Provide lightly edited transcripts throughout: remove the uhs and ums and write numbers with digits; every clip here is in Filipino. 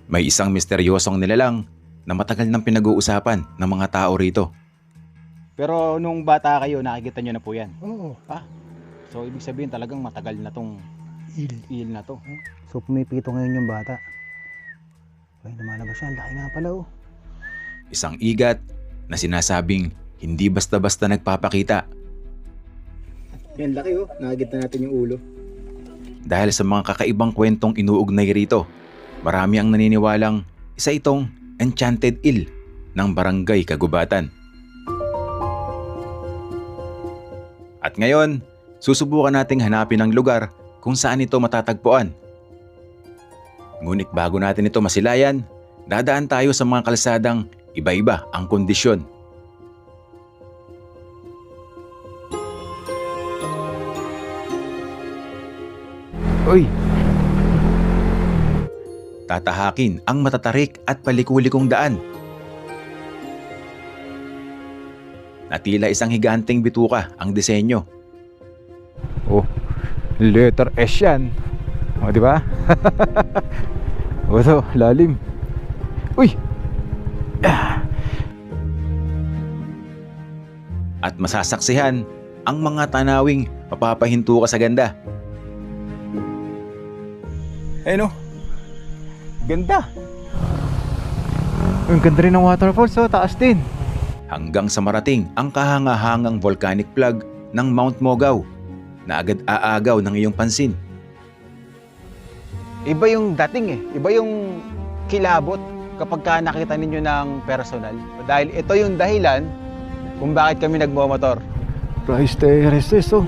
May isang misteryosong nilalang na matagal nang pinag-uusapan ng mga tao rito. Pero nung bata kayo, nakikita nyo na po yan. Oo. So ibig sabihin talagang matagal na tong il na to. So pumipito ngayon yung bata. Ay, lumalabas siya. Laki nga pala oh. Isang igat na sinasabing hindi basta-basta nagpapakita Yan, laki oh. Nakikita natin yung ulo. dahil sa mga kakaibang kwentong inuugnay rito. Marami ang naniniwalang isa itong enchanted eel ng barangay Kagubatan. At ngayon, susubukan nating hanapin ang lugar kung saan ito matatagpuan. Ngunit bago natin ito masilayan, dadaan tayo sa mga kalsadang iba-iba ang kondisyon. Uy! Tatahakin ang matatarik at palikulikong daan. Na tila isang higanteng bituka ang disenyo. Oh, letter S yan. O, di ba? O, to, lalim. Uy! At masasaksihan ang mga tanawing mapapahinto ka sa ganda. Ayun oh. Ganda. Ang ganda rin ng waterfalls, oh, taas din. Hanggang sa marating ang kahangahangang volcanic plug ng Mount Mogaw na agad aagaw ng iyong pansin. Iba yung dating eh. Iba yung kilabot kapag ka nakita ninyo ng personal. Dahil ito yung dahilan kung bakit kami nagmomotor. Price terraces, oh.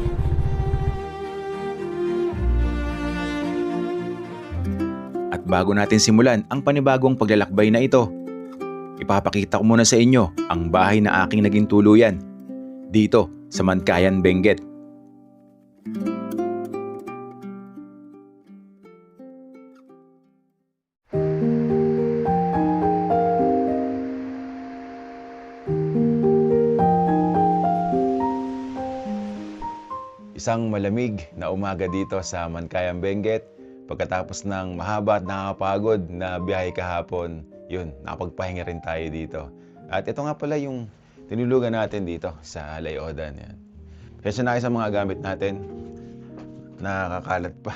At bago natin simulan ang panibagong paglalakbay na ito, ipapakita ko muna sa inyo ang bahay na aking naging tuluyan dito sa Mankayan, Benguet. Isang malamig na umaga dito sa Mankayan, Benguet. Pagkatapos ng mahaba at nakakapagod na biyahe kahapon, yun, nakapagpahinga rin tayo dito. At ito nga pala yung tinulugan natin dito sa Layodan. Yan. Kaya na kayo sa mga gamit natin. Nakakalat pa.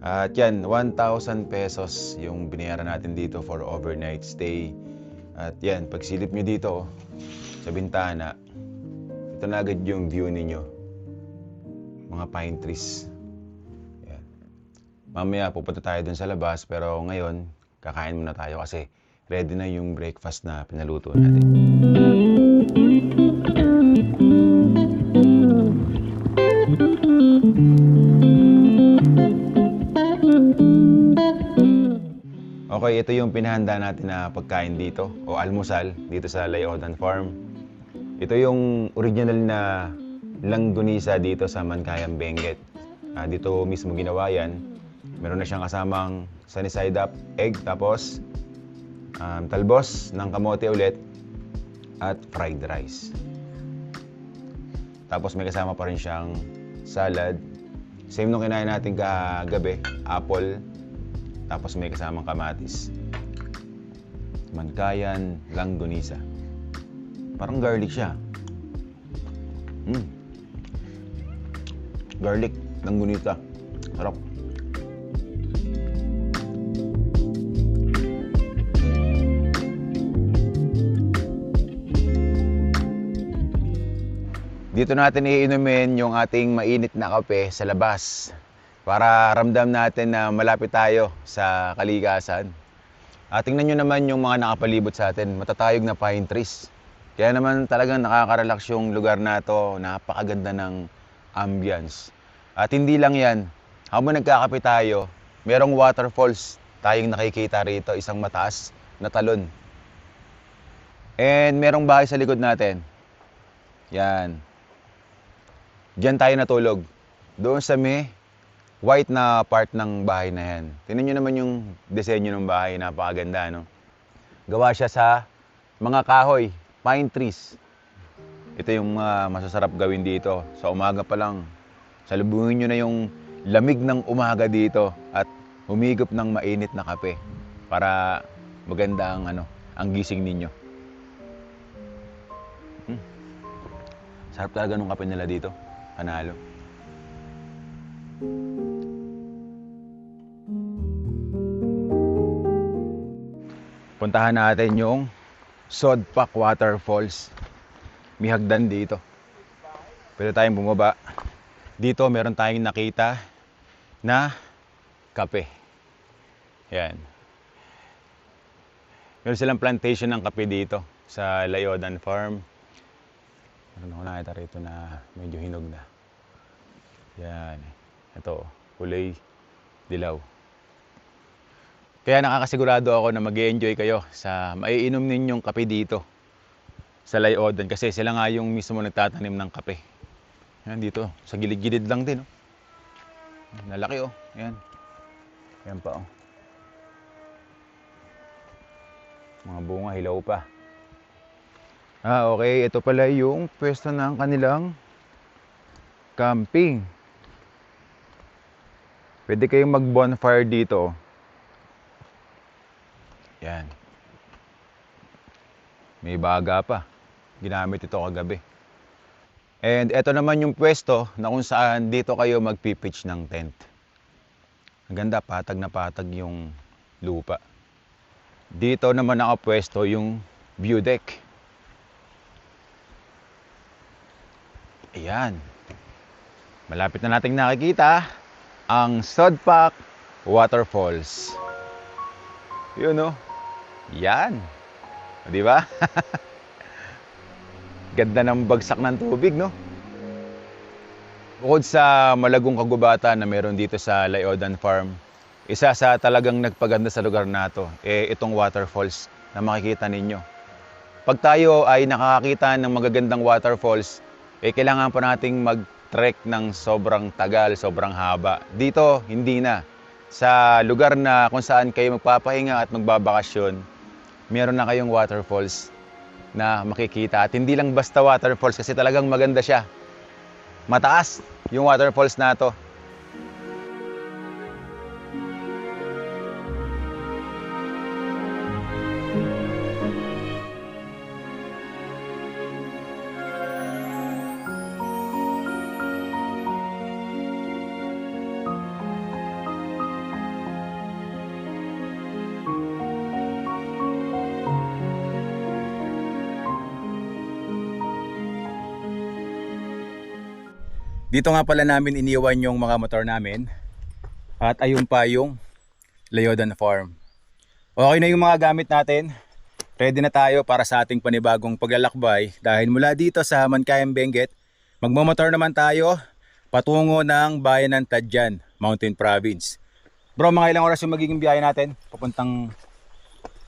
At yan, 1,000 pesos yung binayaran natin dito for overnight stay. At yan, pagsilip nyo dito sa bintana, ito na agad yung view ninyo. Mga pine trees. Yan. Mamaya pupunta tayo dun sa labas, pero ngayon kakain muna tayo kasi ready na yung breakfast na pinaluto natin. Okay, ito yung pinahanda natin na pagkain dito o almusal dito sa Layodan Farm. Ito yung original na langgunisa dito sa Mankayan, Benguet. Dito mismo ginawa yan. Meron na siyang kasamang sunny side up egg, tapos talbos ng kamote ulit at fried rice. Tapos may kasama pa rin siyang salad. Same nung kinain natin kagabi, apple. Tapos may kasamang kamatis. Mankayan langgunisa. Parang garlic siya. Garlic langgunisa. Sarap. Dito natin iinumin yung ating mainit na kape sa labas para ramdam natin na malapit tayo sa kalikasan. Tingnan nyo naman yung mga nakapalibot sa atin, matatayog na pine trees. Kaya naman talagang nakaka-relax yung lugar na to, napakaganda ng ambience. At hindi lang yan, habang nagkakape tayo, merong waterfalls tayong nakikita rito, isang mataas na talon. And merong bahay sa likod natin. Yan. Diyan tayo natulog. Doon sa may white na part ng bahay na yan. Tingnan nyo naman yung disenyo ng bahay, napakaganda, no? Gawa siya sa mga kahoy, pine trees. Ito yung masasarap gawin dito. Sa umaga pa lang, salubungin nyo na yung lamig ng umaga dito at humigop ng mainit na kape. para maganda ang ang gising ninyo. Sarap talaga nung kape nila dito. Panalo. Puntahan natin yung Sodpak Waterfalls. May hagdan dito. Pwede tayong bumaba. Dito meron tayong nakita na kape. Yan. Meron silang plantation ng kape dito sa Layodan Farm. Meron ako nakita rito na medyo hinog na. Yan. Ito, kulay dilaw. Kaya nakakasigurado ako na mag-i-enjoy kayo sa maiinom ninyong kape dito sa Layodan kasi sila nga yung mismo nagtatanim ng kape. Yan dito, sa gilid-gilid lang din. Nalaki Yan. Yan pa Mga bunga, hilaw pa. Okay. Ito pala yung pwesto ng kanilang camping. Pwede kayong mag-bonfire dito. Yan. May baga pa. Ginamit ito kagabi. And ito naman yung pwesto na kung saan dito kayo magpipitch ng tent. Ang ganda, patag na patag yung lupa. Dito naman nakapwesto yung view deck. Ayan. Malapit na nating nakikita ang Sodpak Waterfalls. Yun Yan. Di ba? Ganda ng bagsak ng tubig, no? Bukod sa malagong kagubatan na meron dito sa Layodan Farm, isa sa talagang nagpaganda sa lugar na to, itong waterfalls na makikita ninyo. Pag tayo ay nakakakita ng magagandang waterfalls, kailangan pa nating mag-trek ng sobrang tagal, sobrang haba. Dito, hindi na. Sa lugar na kung saan kayo magpapahinga at magbabakasyon, meron na kayong waterfalls na makikita. At hindi lang basta waterfalls kasi talagang maganda siya. Mataas yung waterfalls na to. Dito nga pala namin iniwan yung mga motor namin. At ayun pa yung Layodan Farm. Okay na yung mga gamit natin. Ready na tayo para sa ating panibagong paglalakbay. Dahil mula dito sa Mankayang Benguet, magmamotor naman tayo patungo ng bayan ng Tadjan, Mountain Province. Bro, mga ilang oras yung magiging biyahe natin papuntang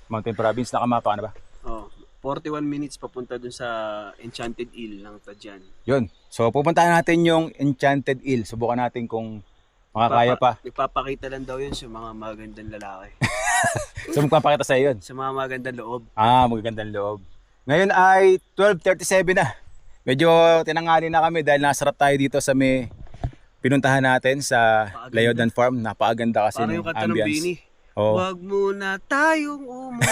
Mountain Province? Nakamapa ka na ba? 41 minutes papunta dun sa Enchanted Eel ng Tadjan. Yun. So pupuntahan natin yung Enchanted Eel. Subukan natin kung makakaya pa. Nagpapakita lang daw yun sa mga magandang lalaki. So magpapakita sa yun? Sa mga magandang loob. Magagandang loob. Ngayon ay 12:37 na. Medyo tinanghali na kami dahil nasarap tayo dito sa may pinuntahan natin sa Layodan Farm. Napakaganda kasi ng yung kanta ng ambience. Bini. Oh. Wag muna tayong umuwi.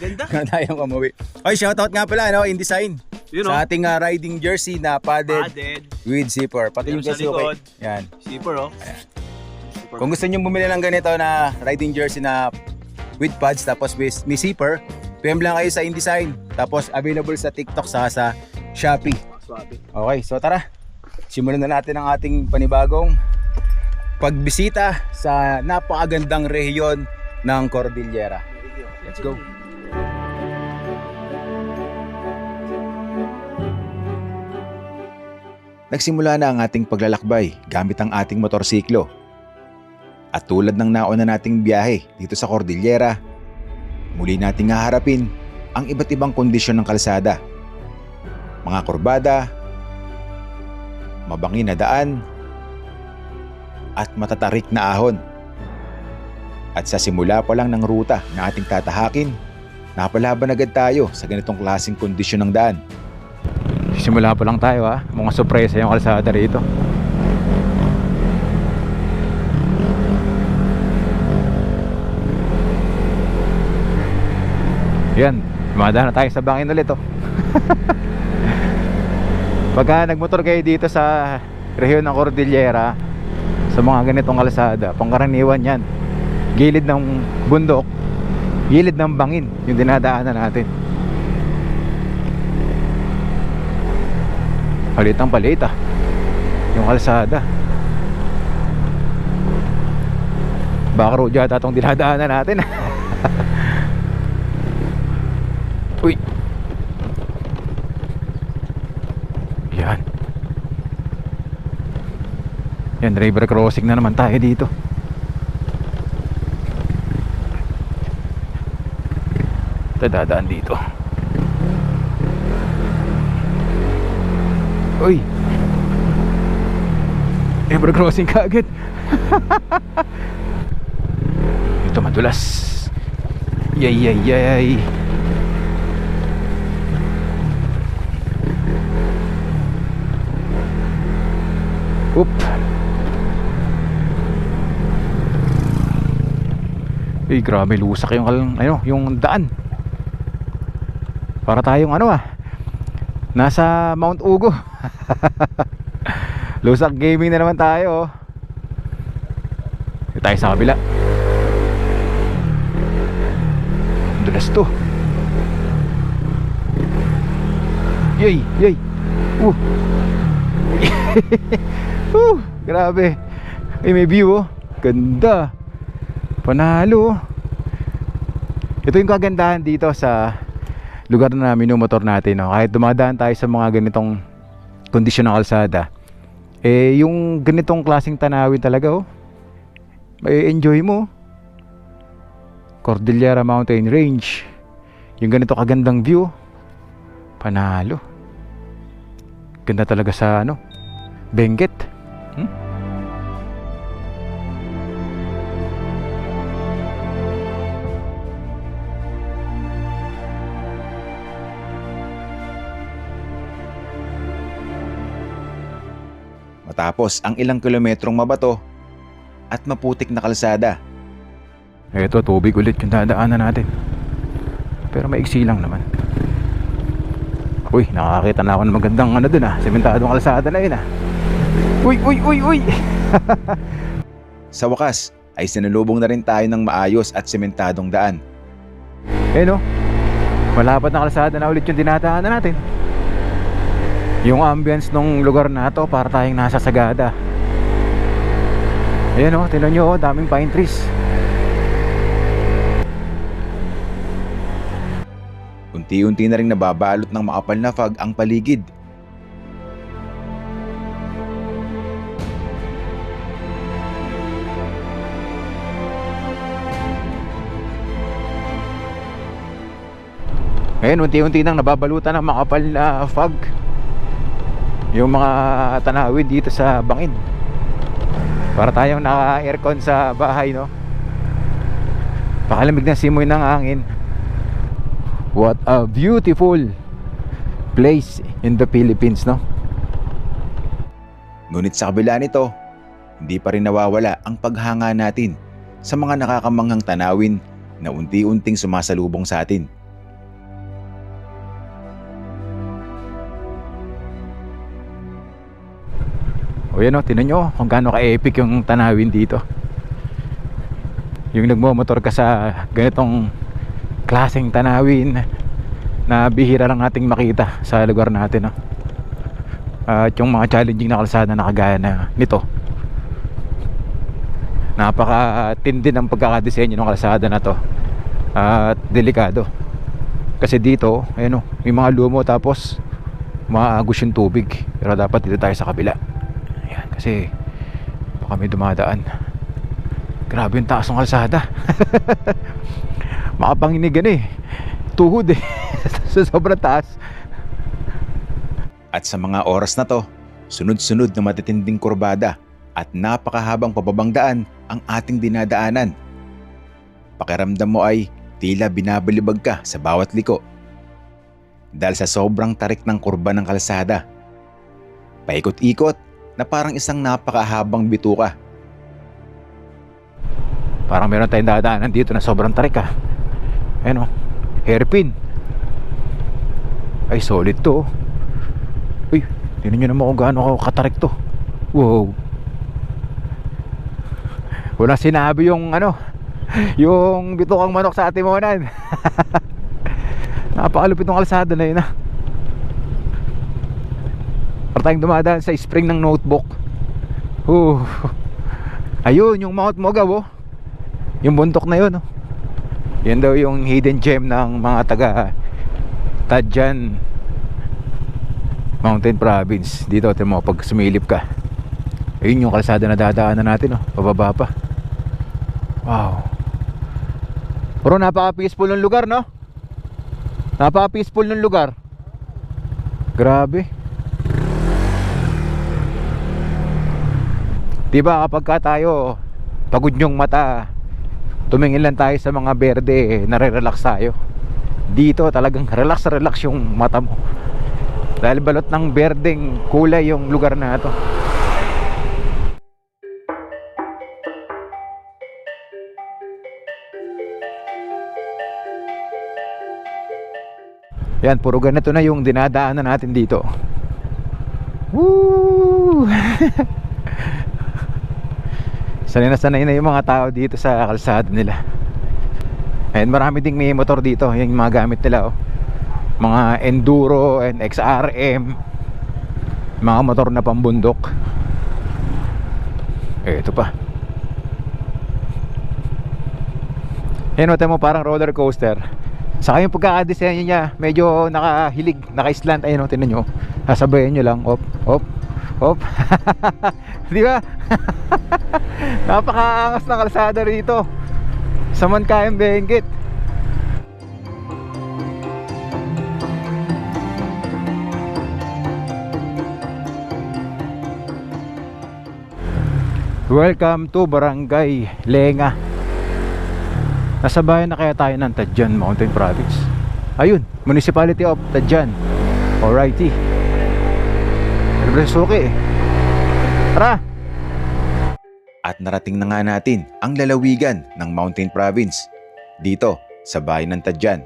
Ganda. Huwag tayong umuwi. Oy, shoutout nga pala, InDesign. Sa ating riding jersey na padded with zipper. Pati yung kasi okay. Yan. Zipper, Ayan. Kung gusto nyo bumili ng ganito na riding jersey na with pads tapos may zipper, PM lang kayo sa InDesign. Tapos available sa TikTok saka sa Shopee. Okay, so tara. Simulan na natin ang ating panibagong pagbisita sa napakagandang rehiyon ng Cordillera. Let's go! Nagsimula na ang ating paglalakbay gamit ang ating motorsiklo. At tulad ng nauna nating biyahe dito sa Cordillera, muli nating haharapin ang iba't ibang kondisyon ng kalsada. Mga kurbada, mabangin na daan, at matatarik na ahon. At sa simula pa lang ng ruta na ating tatahakin, napalaban agad tayo sa ganitong klaseng kondisyon ng daan. Simula pa lang tayo mga sorpresa yung kalsada rito. Yan, dumadaan na tayo sa bangin ulit oh. Pagka nagmotor kayo dito sa rehiyon ng Cordillera, sa mga ganitong kalsada, pangkaraniwan yan, gilid ng bundok, gilid ng bangin yung dinadaanan natin. Palitang palita yung kalsada. Baka road yata itong dinadaanan natin. Uy, yan. Yan, river crossing na naman tayo dito. Ito, dadaan dito. Uy, river crossing ka agad. Ito madulas. Yay, yay, yay. Oop. Eh, grabe lusak yung yung daan. Para tayong nasa Mount Ugo. Lusak gaming na naman tayo. Dito tayo sa kabila. Dulas to. Yay, yay. Grabe. Ay, may view oh. Ganda. Panalo. Ito yung kagandahan dito sa lugar na minumotor natin no? Kahit dumadaan tayo sa mga ganitong kondisyon ng kalsada, eh yung ganitong klaseng tanawin talaga oh, may enjoy mo. Cordillera Mountain Range, yung ganito kagandang view, panalo. Ganda talaga sa Benguet. Matapos ang ilang kilometrong mabato at maputik na kalsada, Ito, tubig ulit yung dadaanan natin. Pero maiksi lang naman. Uy, nakakita na ako ng magandang dun sementadong kalsada na yun Uy, uy, uy, uy. sa wakas ay sinalubong na rin tayo ng maayos at sementadong daan. No, malapad na kalsada na ulit yung dinadaanan natin. Yung ambience ng lugar na to, para tayong nasa Sagada. Ayan tingnan nyo daming pine trees. Unti-unti na rin nababalot ng makapal na fog ang paligid. Ngayon, unti-unti nang nababalutan ng makapal na fog yung mga tanawin dito sa bangin. Para tayong naka-aircon sa bahay, Pakalamig na simoy ng hangin. What a beautiful place in the Philippines, Ngunit sa kabila nito, hindi pa rin nawawala ang paghanga natin sa mga nakakamanghang tanawin na unti-unting sumasalubong sa atin. O yan tinan nyo kung gaano ka-epic yung tanawin dito. Yung nagmomotor ka sa ganitong klaseng tanawin na bihira lang nating makita sa lugar natin, At yung mga challenging na kalsada na kagaya na nito, napakatindi ng pagkakadesenyo ng kalsada na to. At delikado. Kasi dito, may mga lumo tapos maagos yung tubig. Pero dapat dito tayo sa kabila. Ayan, kasi baka may dumadaan. Grabe yung taas ng kalsada. Makapanginigan tuhod sa sobrang taas. At sa mga oras na to, sunod-sunod na matitinding kurbada at napakahabang pababang daan ang ating dinadaanan. Pakiramdam mo ay tila binabalibag ka sa bawat liko. Dahil sa sobrang tarik ng kurba ng kalsada. Paikot-ikot na parang isang napakahabang bituka. Parang meron tayong dadaanan dito na sobrang tarik Ayan hairpin. Ay, solid to. Uy, tingnan nyo naman kung gaano katarik to. Wow. Wala sinabi yung yung bitukang manok sa Atimonan. Napakalupit ng kalsada na yun, para tayong dumadaan sa spring ng Notebook. Ayun, yung Mount Mogaw, yung bundok na yun, yan daw yung hidden gem ng mga taga Tadjan Mountain Province. Dito, ito mo, pag sumilip ka, ayun yung kalsada na dadaanan natin, pababa pa. Wow. Pero napaka-peaceful ng lugar, no? Napaka-peaceful ng lugar. Grabe. Diba kapag ka tayo pagod yung mata, tumingin lang tayo sa mga berde, nare-relax tayo. Dito talagang relax yung mata mo, dahil balot ng berdeng kulay yung lugar na ito. Yan, puro ganito na yung dinadaanan natin dito. Woo! Sanay na yung mga tao dito sa kalsada nila. And marami ding may motor dito, yung mga gamit nila, mga Enduro and XRM, mga motor na pambundok. Ito pa. Yan, mata mo, parang roller coaster. Saka yung pagkakadesenyo niya, medyo nakahilig, naka-slant. Ayun, tinan nyo, sasabayin nyo lang, op. Di ba? Napakaangas ng kalsada rito sa Mankayang Benguet. Welcome to Barangay Lenga. Nasa bayan na kaya tayo ng Tadjan Mountain Province. Ayun, Municipality of Tadjan. Alrighty. Suki. Tara! At narating na nga natin ang lalawigan ng Mountain Province dito sa bayan ng Tadjan.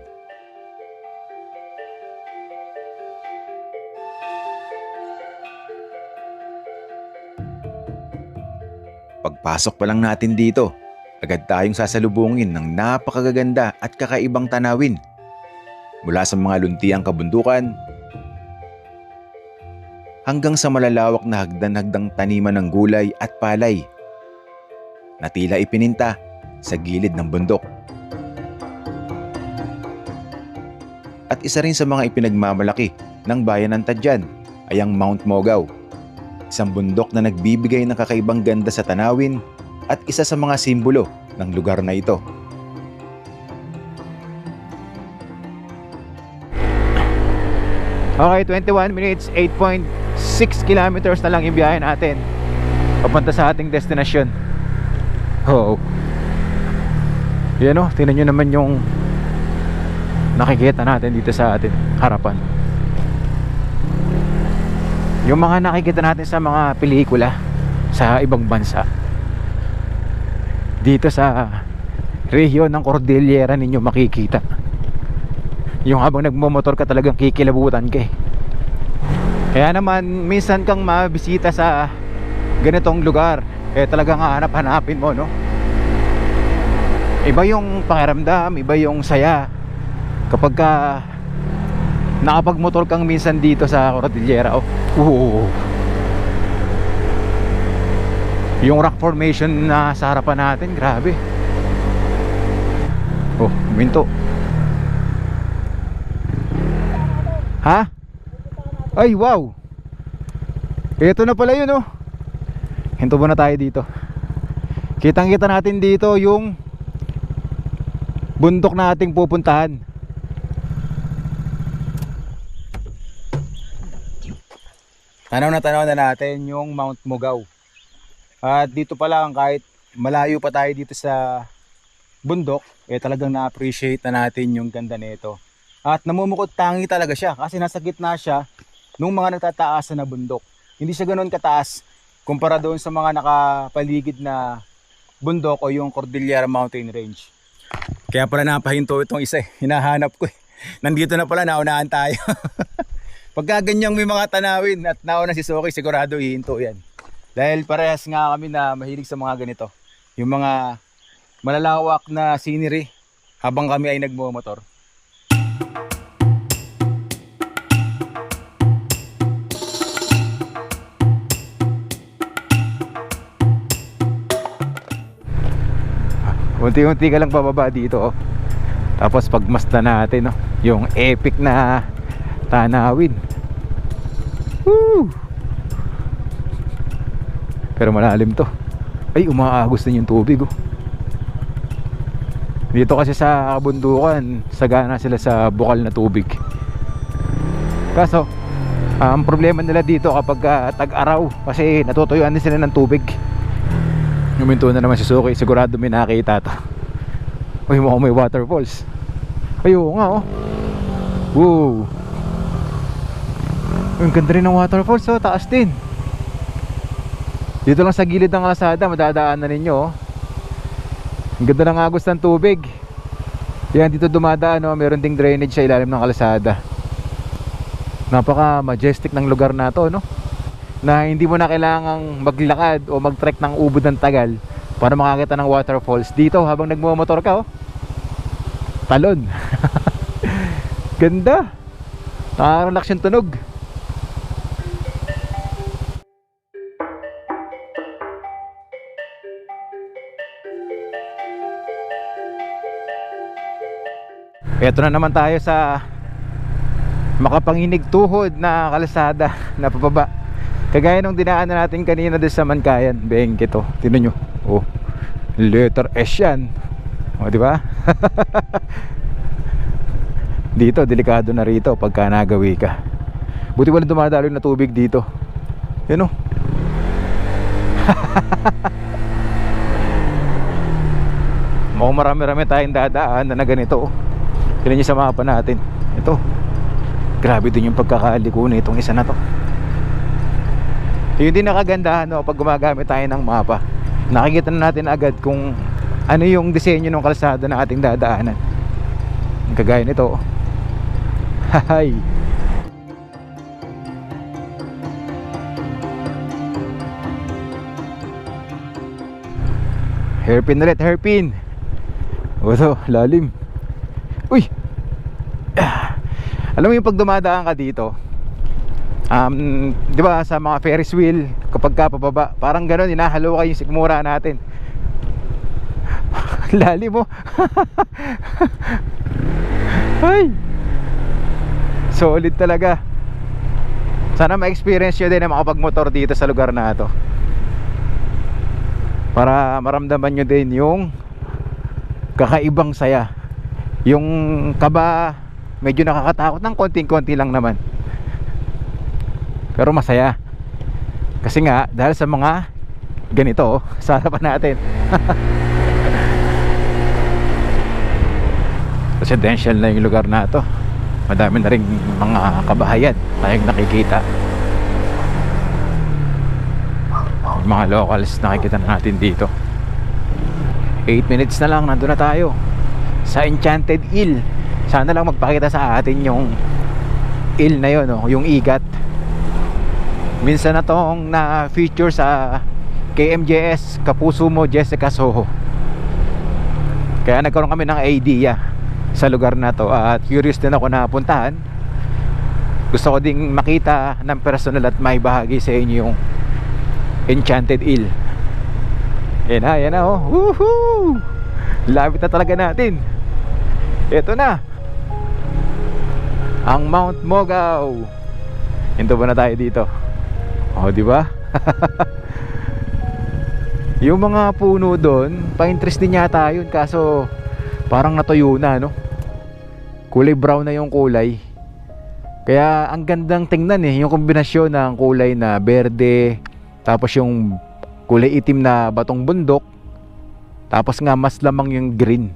Pagpasok pa lang natin dito, agad tayong sasalubungin ng napakagaganda at kakaibang tanawin. Mula sa mga luntiang kabundukan hanggang sa malalawak na hagdan-hagdang taniman ng gulay at palay na tila ipininta sa gilid ng bundok. At isa rin sa mga ipinagmamalaki ng bayan ng Tadjan ay ang Mount Mogaw, isang bundok na nagbibigay ng kakaibang ganda sa tanawin at isa sa mga simbolo ng lugar na ito. Okay, 21 minutes, 8.6 kilometers na lang yung biyahe natin papunta sa ating destinasyon. Yan o, tingnan nyo naman yung nakikita natin dito sa atin harapan. Yung mga nakikita natin sa mga pelikula sa ibang bansa, dito sa rehiyon ng Cordillera ninyo makikita. Yung habang nagmomotor ka talagang kikilabutan ka eh. Kaya naman minsan kang mabisita sa ganitong lugar, talagang hanap-hanapin mo, no? Iba yung pakiramdam, iba yung saya kapag ka nakapagmotor kang minsan dito sa Cordillera. Yung rock formation na sa harapan natin, grabe. Minto. Ha? Ay, wow. Ito na pala yun, oh. Hinto muna tayo dito. Kitang-kita natin dito yung bundok na ating pupuntahan. Tanaw na natin yung Mount Mogaw. At dito pa lang, kahit malayo pa tayo dito sa bundok, talagang na-appreciate na natin yung ganda nito. At namumukod tangi talaga siya kasi nasa gitna siya nung mga nagtataasan na bundok. Hindi siya ganoon kataas kumpara doon sa mga nakapaligid na bundok o yung Cordillera Mountain Range. Kaya pala napahinto itong isa eh. Hinahanap ko eh. Nandito na pala, naunahan tayo. Pagka ganyang may mga tanawin at nauna si Soki, sigurado hihinto yan. Dahil parehas nga kami na mahilig sa mga ganito. Yung mga malalawak na scenery habang kami ay nagmumotor. Unti-unti ka lang pababa dito oh. Tapos pagmasdan natin oh, yung epic na tanawin. Woo! Pero malalim to. Ay, umaagos din yung tubig oh. Dito kasi sa kabundukan, sagana sila sa bukal na tubig. Kaso ang problema nila dito kapag tag-araw, kasi natutuyuan din sila ng tubig. Huminto na naman si Suki, sigurado may nakita to. Uy, mukhang may waterfalls. Ayun nga oh. Wow. Ang ganda rin ng waterfalls oh, taas din. Dito lang sa gilid ng kalsada, madadaanan ninyo oh. Ang ganda ng agos ng tubig. Yan, dito dumadaan oh, meron ding drainage sa ilalim ng kalsada. Napaka majestic ng lugar na to no, na hindi mo na kailangang maglakad o mag-trek ng ubod ng tagal para makakita ng waterfalls dito habang nagmumotor ka oh. Talon. Ganda. Nakaka-relax yung tunog. Eto na naman tayo sa makapanginig tuhod na kalsada na pababa. Kagaya nung dinaanan natin kanina doon sa Mankayan, Benguet to. Tingnan nyo. Oh, letter S yan. O, di ba? Dito, delikado na rito pagka nagawi ka. Buti wala dumadaloy na tubig dito. Yan o. Mukhang marami-rami tayong dadaan na ganito oh. Tingnan nyo sa mapa natin. Ito. Grabe din yung pagkakaliko na itong isa na to. Yun din nakagandahan no, pag gumagamit tayo ng mapa. Nakikita na natin agad kung ano yung disenyo ng kalsada na ating dadaanan. Kagaya nito. Hay. Hairpin ulit, hairpin. Oto, lalim. Uy. Alam mo yung pag dumadaan ka dito, di ba sa mga Ferris wheel kapag ka pababa, parang gano'n, inahalo ka yung sikmura natin. Lalim mo. Ay, solid talaga. Sana ma-experience nyo din na makapagmotor dito sa lugar na to, para maramdaman nyo din yung kakaibang saya. Yung kaba, medyo nakakatakot ng konting-konti lang naman, pero masaya. Kasi nga, dahil sa mga ganito oh, sa harapan natin. Residential na yung lugar na to. Madami na rin mga kabahayan tayong nakikita. Yung mga locals nakikita na natin dito. 8 minutes na lang, nandun na tayo sa Enchanted Eel. Sana lang magpakita sa atin yung eel na yun oh, yung igat. Minsan na tong na feature sa KMJS Kapuso Mo Jessica Soho. Kaya nagkaroon kami ng idea sa lugar na to at curious din ako na puntahan. Gusto ko ding makita ng personal at may bahagi sa inyo yung Enchanted Eel. Yan na oh. Woohoo! Lapit na talaga natin. Ito na ang Mount Mogaw. Hinto ba na tayo dito? Oh, di ba? Yung mga puno doon, pa-interest din yata yun, kaso parang natuyo na, no? Kulay brown na yung kulay. Kaya ang gandang tingnan eh, yung kombinasyon ng kulay na berde, tapos yung kulay itim na batong bundok, tapos nga mas lamang yung green.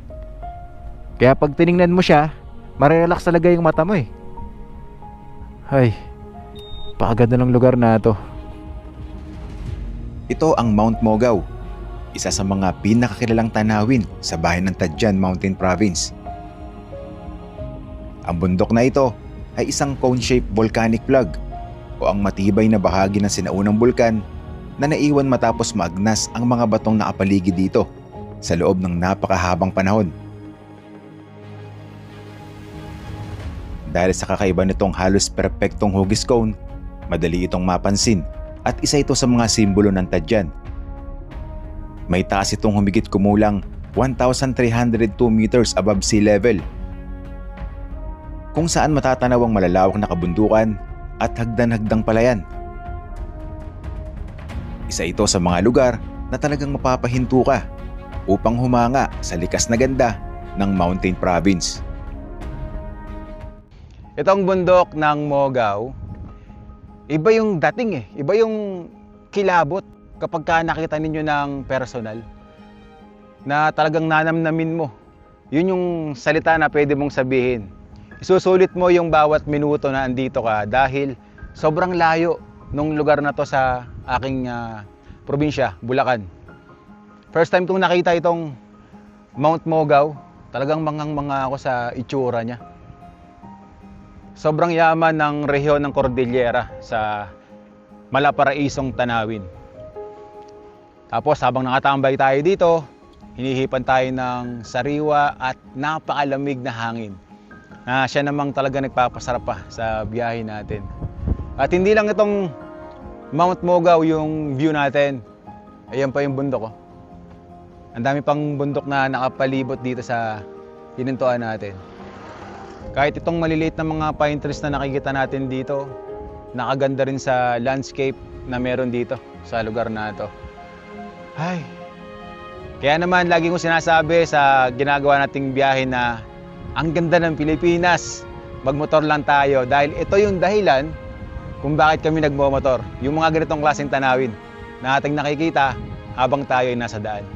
Kaya pag tiningnan mo siya, marerelax talaga yung mata mo eh. Ay, pakaganda ng lugar na to. Ito ang Mount Mogaw. isa sa mga pinakakilalang tanawin sa bayan ng Tadjan Mountain Province. Ang bundok na ito ay isang cone-shaped volcanic plug o ang matibay na bahagi ng sinaunang bulkan na naiwan matapos maagnas ang mga batong nakapaligid dito sa loob ng napakahabang panahon. Dahil sa kakaiba nitong halos perpektong hugis cone, madali itong mapansin at isa ito sa mga simbolo ng Tadjan. May taas itong humigit kumulang 1,302 meters above sea level, kung saan matatanaw ang malalawak na kabundukan at hagdan-hagdang palayan. Isa ito sa mga lugar na talagang mapapahinto ka upang humanga sa likas na ganda ng Mountain Province. Itong bundok ng Mogaw, iba yung dating iba yung kilabot kapag ka nakita ninyo ng personal na talagang nanamnamin mo. Yun yung salita na pwede mong sabihin. Isusulit mo yung bawat minuto na andito ka dahil sobrang layo nung lugar na to sa aking probinsya, Bulacan. First time kong nakita itong Mount Mogaw, talagang mangang-manga ako sa itsura niya. Sobrang yaman ng rehiyon ng Cordillera sa malaparaisong tanawin. Tapos habang nakatambay tayo dito, hinihipan tayo ng sariwa at napakalamig na hangin. Siya namang talaga nagpapasarap pa sa biyahe natin. At hindi lang itong Mount Mogaw yung view natin. Ayan pa yung bundok ko. Ang dami pang bundok na nakapalibot dito sa hinintuan natin. Kahit itong maliliit na mga pine trees na nakikita natin dito, nakaganda rin sa landscape na meron dito sa lugar na ito. Ay, kaya naman lagi kong sinasabi sa ginagawa nating biyahe na ang ganda ng Pilipinas, magmotor lang tayo dahil ito yung dahilan kung bakit kami nagmomotor. Yung mga ganitong klaseng tanawin na ating nakikita habang tayo ay nasa daan.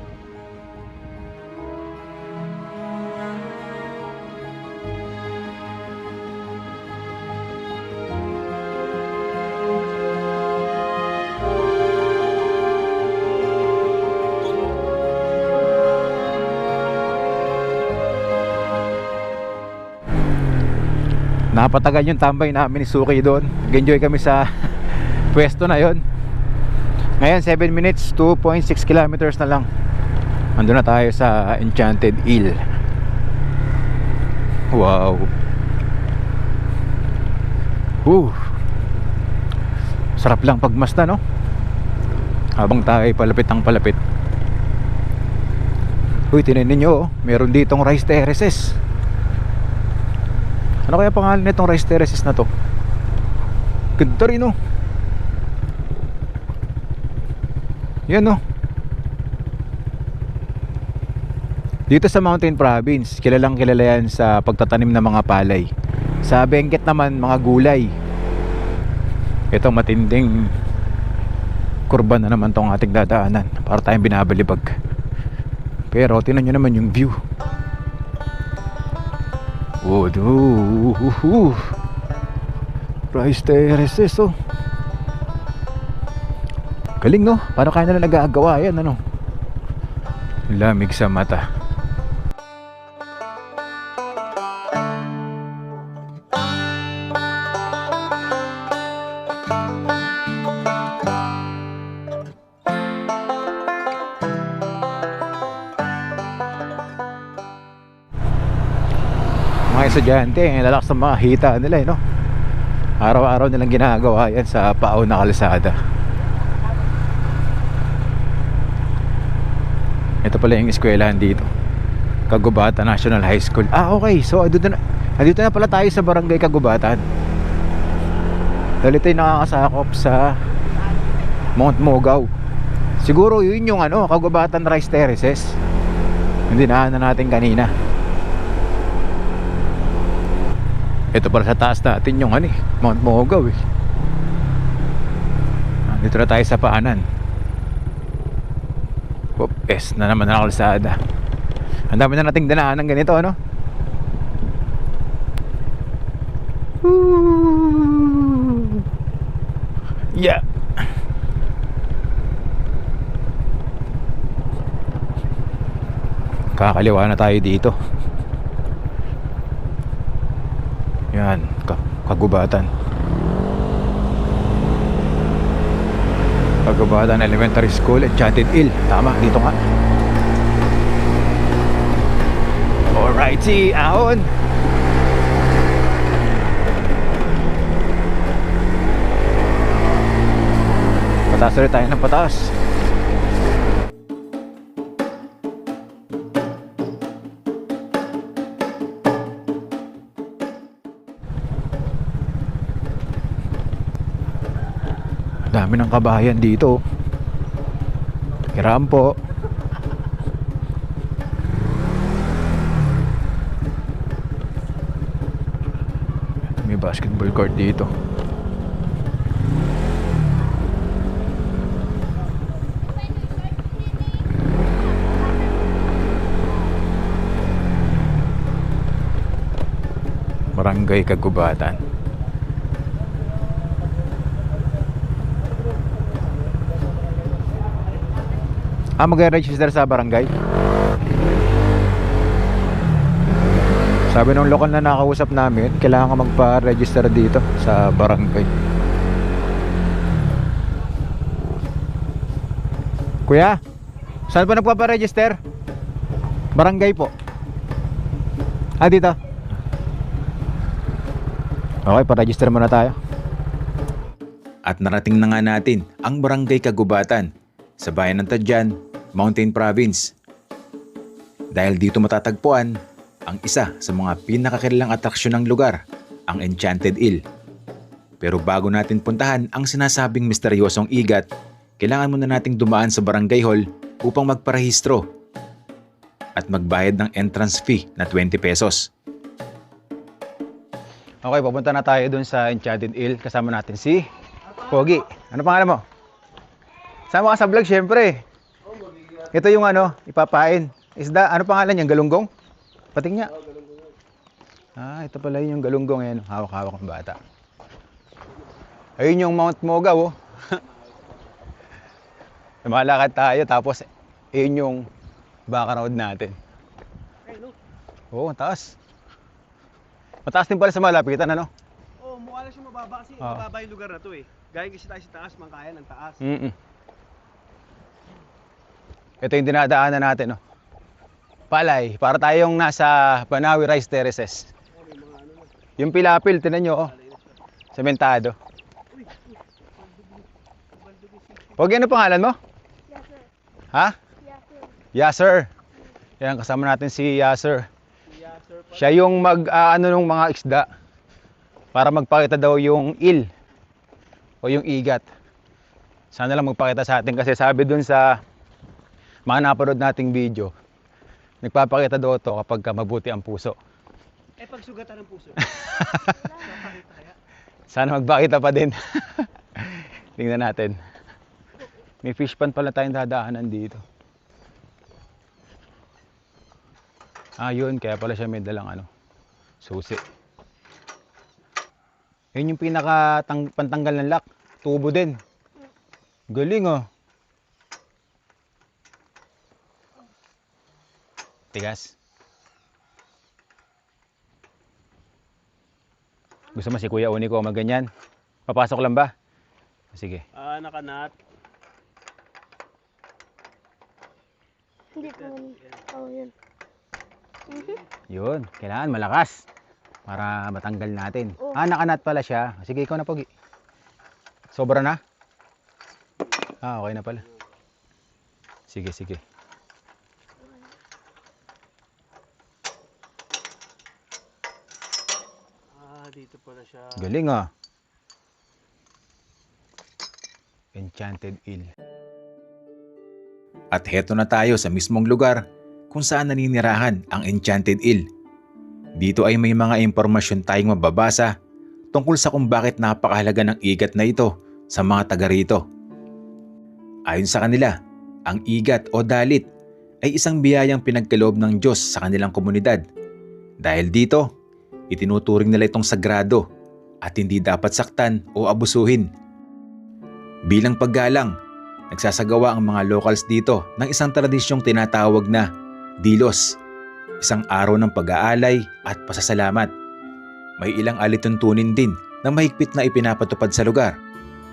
Napatagal yung tambay namin ni Suki doon. Nag-enjoy kami sa pwesto na yon. Ngayon 7 minutes, 2.6 kilometers na lang. Andun na tayo sa Enchanted Eel. Wow. Sarap lang pagmasta, no? Habang tayo palapit ang palapit. Uy, tinanin nyo, meron ditong rice terraces. Ano kaya pangalan nitong rice terraces na to? Ganda rin, oh. Yan, oh. Dito sa Mountain Province, kilalang kilala yan sa pagtatanim ng mga palay. Sa Benguet naman, mga gulay. Ito matinding kurba na naman tong ating dadaanan. Para tayong binabalibag. Pero tingnan nyo naman yung view. Rice terraces, oh. Galing, no? Paano kaya nila nagagawa yan, ano? Lamig sa mata. Mga estudyante, lalakas ng mga hita nila, no? Araw-araw nilang ginagawa yan sa paaw na kalsada. Ito pala yung eskwelahan dito, Kagubatan National High School. Okay, so andito na pala tayo sa barangay Kagubatan. Dahil ito yung nakakasakop sa Mount Mogaw. Siguro yun yung Kagubatan Rice Terraces, hindi na natin kanina. Ito pala sa taas natin yung Mount Mogaw, eh. Dito na tayo sa paanan. Na naman ang kalsada. Ang dami na nating danaan ng ganito, ano? Yeah. Kakaliwa na tayo dito. Yan, Kagubatan. Kagubatan Elementary School, Enchanted Hill. Tama, dito nga. Alrighty, ahon. Pataas ulit tayo ng pataas. Dami ng kabahayan dito. Hiram po. May basketball court dito. Barangay Kagubatan. Mag-register sa barangay. Sabi nung lokal na nakausap namin, kailangan ka magpa-register dito sa barangay. Kuya, saan pa nagpapa-register? Barangay po. Dito. Okay, pa-register muna tayo. At narating na nga natin ang Barangay Kagubatan sa bayan ng Tadjan, Mountain Province. Dahil dito matatagpuan ang isa sa mga pinakakilalang atraksyon ng lugar, ang Enchanted Hill. Pero bago natin puntahan ang sinasabing misteryosong igat, kailangan muna nating dumaan sa barangay hall upang magparehistro at magbayad ng entrance fee na 20 pesos. Okay, papunta na tayo dun sa Enchanted Hill. Kasama natin si Pogi. Ano pangalan mo? Sama ka sa vlog, syempre. Ito yung ipapain. Isda, ano pangalan niyan? Galunggong? Pating niya. Ito pala yung galunggong. Ayan, hawak-hawak ng bata. Ayun yung Mount Mogaw, oh. Malakad tayo, tapos ayun yung background natin. Oo, taas. Mataas din pala sa malapitan, ano? Oh, mukha lang siya mababa kasi mababa yung lugar na to eh. Galing kasi tayo sa taas, mangkaya ng taas. Ito yung dinadaanan natin, no? Palay, para tayong nasa Banawi Rice Terraces. Yung pilapil, tinan nyo, oh. Sementado. Pogi, ano pangalan mo? Yasser. Ha? Yasser. Yasser. Yan, kasama natin si Yasser. Siya yung ng mga isda para magpakita daw yung il o yung igat. Sana lang magpakita sa atin kasi sabi dun sa mga napanood nating video, nagpapakita daw to kapag mabuti ang puso. Pag sugatan ng puso. Sana magpakita pa din. Tingnan natin. May fish pond pala tayong dadaanan dito. Yun, kaya pala siya may dalang susi. Yun yung pantanggal ng lock. Tubo din. Galing, oh. Tigas. Gusto mo si Kuya Uni ko magganyan? Papasok lang ba? Sige. Nakanat. Hindi ko yun. Yun, kailangan malakas para matanggal natin. Nakanat pala siya. Sige, ikaw na, Pogi. Sobra na? Okay na pala. Sige, sige. Dito pala siya. Galing, ah. Enchanted Hill. At heto na tayo sa mismong lugar kung saan naninirahan ang Enchanted Hill. Dito ay may mga impormasyon tayong mababasa tungkol sa kung bakit napakahalaga ng igat na ito sa mga taga rito. Ayon sa kanila, ang igat o dalit ay isang biyayang pinagkaloob ng Diyos sa kanilang komunidad. Dahil dito, itinuturing nila itong sagrado at hindi dapat saktan o abusuhin. Bilang paggalang, nagsasagawa ang mga locals dito ng isang tradisyong tinatawag na Dilos, isang araw ng pag-aalay at pasasalamat. May ilang alituntunin din na mahigpit na ipinapatupad sa lugar.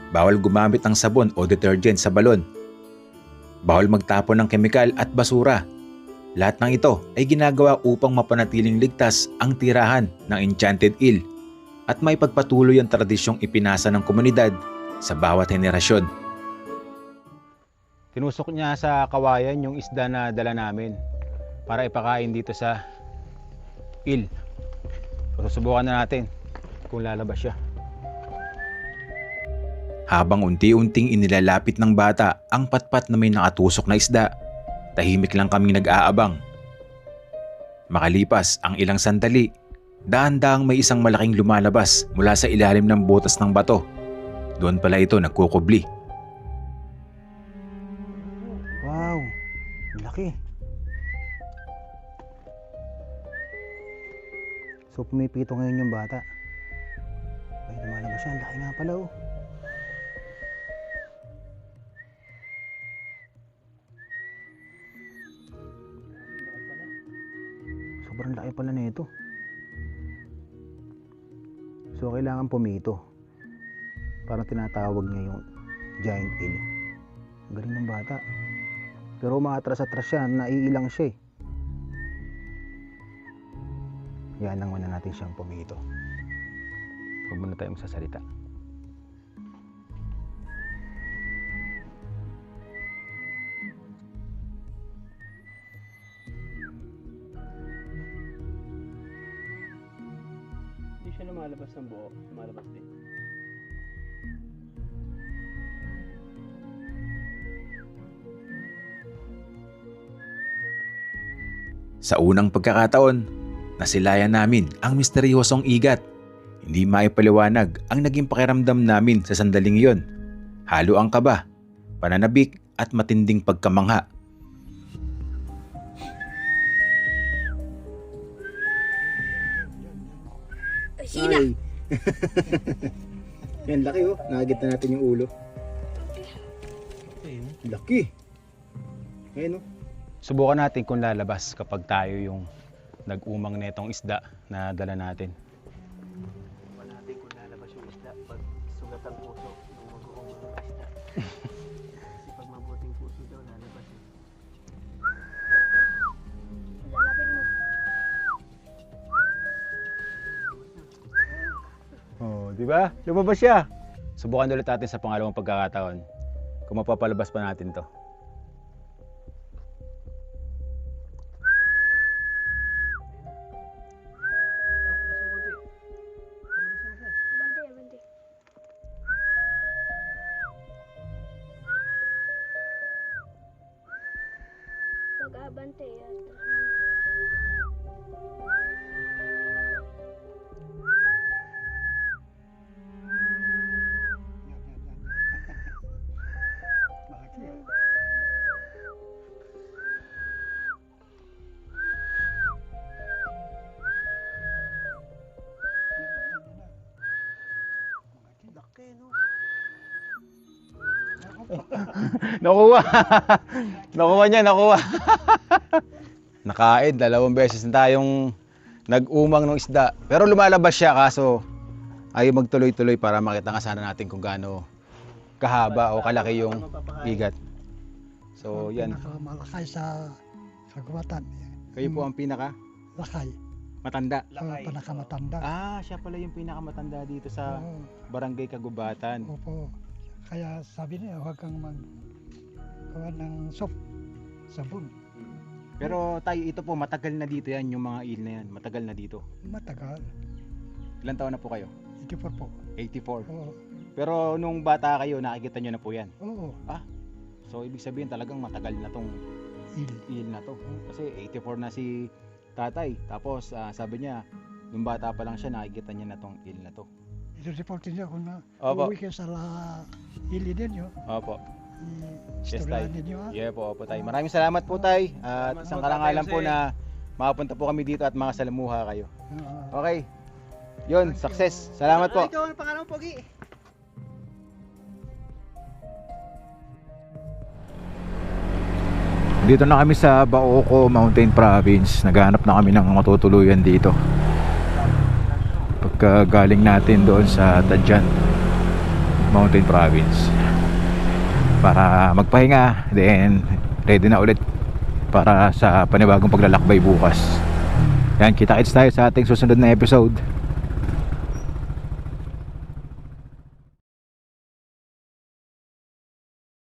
Bawal gumamit ng sabon o detergent sa balon. Bawal magtapon ng kemikal at basura. Lahat ng ito ay ginagawa upang mapanatiling ligtas ang tirahan ng Enchanted Eel at may pagpatuloy ang tradisyong ipinasa ng komunidad sa bawat henerasyon. Tinusok niya sa kawayan yung isda na dala namin para ipakain dito sa eel. Susubukan na natin kung lalabas siya. Habang unti-unting inilalapit ng bata ang patpat na may nakatusok na isda, tahimik lang kaming nag-aabang. Makalipas ang ilang sandali, dahan-dahang may isang malaking lumalabas mula sa ilalim ng butas ng bato. Doon pala ito nagkukubli. Wow, ang laki. So pumipito ngayon yung bata. Ay, lumalabas siya. Ang laki nga pala oh. Sobrang laki pala nito. So kailangan pumito. Parang tinatawag niya yung giant eel. Ang galing ng bata. Pero umaatras-atras siya, naiilang siya eh. Yan lang muna natin siyang pumito. Huwag muna tayong sasalita. Hindi siya lumalabas ng buo. Lumalabas din. Sa unang pagkakataon, nasilayan namin ang misteryosong igat. Hindi maipaliwanag ang naging pakiramdam namin sa sandaling iyon. Halo ang kaba, pananabik at matinding pagkamangha. Sina? Yan, laki oh. Nakagit na natin yung ulo. Laki. Ayan oh. Subukan natin kung lalabas kapag tayo yung nag-umang netong isda na dala natin. Subukan natin kung lalabas yung isda pag sugat ang puso ng mag-uumang isda. Kasi pag mabuting puso daw lalabas eh. Lalapit mo. Oh, di ba? Lumabas siya. Subukan ulit natin sa pangalawang pagkakataon kung mapapalabas pa natin to. Abante, abante. Pag-abante, Nakuha! Nakuha niya, nakuha! Nakain, 2 beses na tayong nag-umang ng isda. Pero lumalabas siya kaso ayaw magtuloy-tuloy para makita nga sana natin kung gaano kahaba o kalaki yung igat. So yan, Pinakamalakay sa kagubatan. kayo po ang pinaka Lakay. matanda. Pinakamatanda. Ah, siya pala yung pinakamatanda dito sa Oo, Barangay Kagubatan. opo. Kaya sabi niya, huwag kang gawa ng sabon. Pero tayo, ito po, matagal na dito yan, yung mga eel na yan. Matagal na dito. Matagal. Ilan taon na po kayo? 84 po. 84. Oo. Pero nung bata kayo, nakikita nyo na po yan. Oo. So, ibig sabihin talagang matagal na tong Il. eel na to. Kasi 84 na si tatay. Tapos, sabi niya, nung bata pa lang siya, nakikita niya na tong eel na to. I-report niya kung na Opo. uuwi kayo sa ili ninyo. Opo. Yes, I-istoryahan tay. ninyo ha. Yeah po, opo tay. Maraming salamat po tay. At isang karangalan po na makapunta po kami dito at mga salamuha kayo. Oo. Okay. Yun, success. Salamat po. Ikaw ang pangalan mo, Pogi. Dito na kami sa Baoco Mountain Province. Naghanap na kami ng matutuluyan dito. Pagka galing natin doon sa Tadjan Mountain Province, para magpahinga, then ready na ulit para sa panibagong paglalakbay bukas. Yan, kita-kits tayo sa ating susunod na episode.